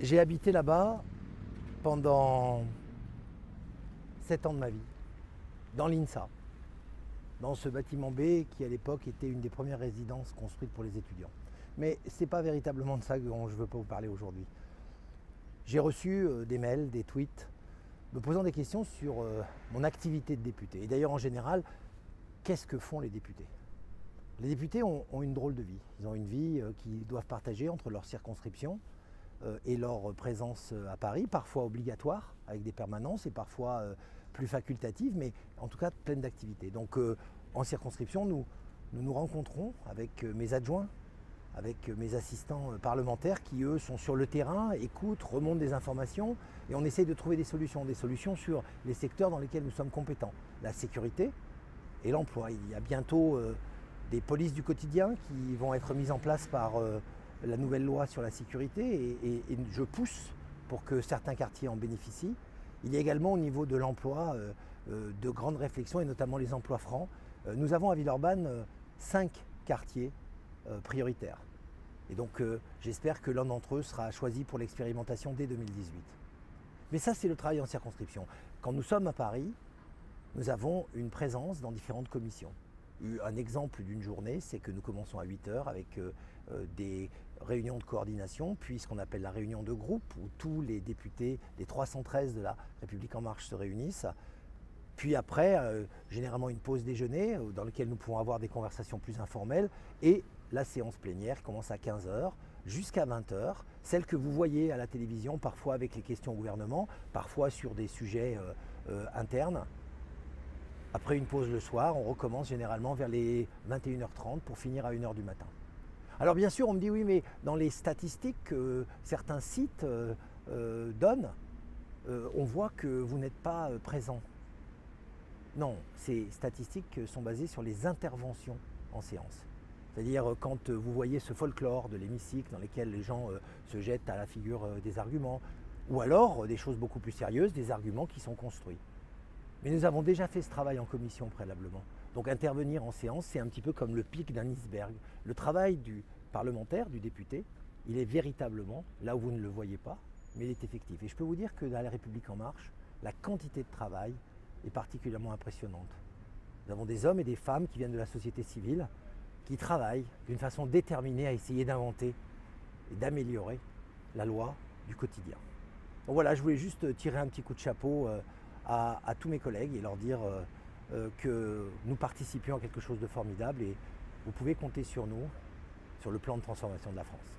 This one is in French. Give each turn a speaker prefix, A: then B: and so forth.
A: J'ai habité là-bas pendant 7 ans de ma vie, dans l'INSA, dans ce bâtiment B qui à l'époque était une des premières résidences construites pour les étudiants. Mais ce n'est pas véritablement de ça dont je veux pas vous parler aujourd'hui. J'ai reçu des mails, des tweets, me posant des questions sur mon activité de député. Et d'ailleurs en général, qu'est-ce que font les députés? Les députés ont une drôle de vie. Ils ont une vie qu'ils doivent partager entre leur circonscription et leur présence à Paris, parfois obligatoire avec des permanences et parfois plus facultatives, mais en tout cas pleine d'activités. Donc en circonscription, nous nous rencontrons avec mes adjoints, avec mes assistants parlementaires qui eux sont sur le terrain, écoutent, remontent des informations et on essaye de trouver des solutions sur les secteurs dans lesquels nous sommes compétents. La sécurité et l'emploi. Il y a bientôt des polices du quotidien qui vont être mises en place par la nouvelle loi sur la sécurité et je pousse pour que certains quartiers en bénéficient. Il y a également au niveau de l'emploi de grandes réflexions et notamment les emplois francs. Nous avons à Villeurbanne 5 quartiers prioritaires. Et donc j'espère que l'un d'entre eux sera choisi pour l'expérimentation dès 2018. Mais ça c'est le travail en circonscription. Quand nous sommes à Paris, nous avons une présence dans différentes commissions. Un exemple d'une journée, c'est que nous commençons à 8 h avec des réunions de coordination, puis ce qu'on appelle la réunion de groupe, où tous les députés, les 313 de la République En Marche se réunissent. Puis après, généralement une pause déjeuner, dans laquelle nous pouvons avoir des conversations plus informelles, et la séance plénière commence à 15 h jusqu'à 20 h, celle que vous voyez à la télévision, parfois avec les questions au gouvernement, parfois sur des sujets internes. Après une pause le soir, on recommence généralement vers les 21 h 30 pour finir à 1 h du matin. Alors bien sûr, on me dit oui, mais dans les statistiques que certains sites donnent, on voit que vous n'êtes pas présent. Non, ces statistiques sont basées sur les interventions en séance. C'est-à-dire quand vous voyez ce folklore de l'hémicycle dans lequel les gens se jettent à la figure des arguments, ou alors des choses beaucoup plus sérieuses, des arguments qui sont construits. Mais nous avons déjà fait ce travail en commission préalablement. Donc intervenir en séance, c'est un petit peu comme le pic d'un iceberg. Le travail du parlementaire, du député, il est véritablement, là où vous ne le voyez pas, mais il est effectif. Et je peux vous dire que dans la République En Marche, la quantité de travail est particulièrement impressionnante. Nous avons des hommes et des femmes qui viennent de la société civile, qui travaillent d'une façon déterminée à essayer d'inventer et d'améliorer la loi du quotidien. Donc voilà, je voulais juste tirer un petit coup de chapeau à tous mes collègues et leur dire que nous participions à quelque chose de formidable et vous pouvez compter sur nous sur le plan de transformation de la France.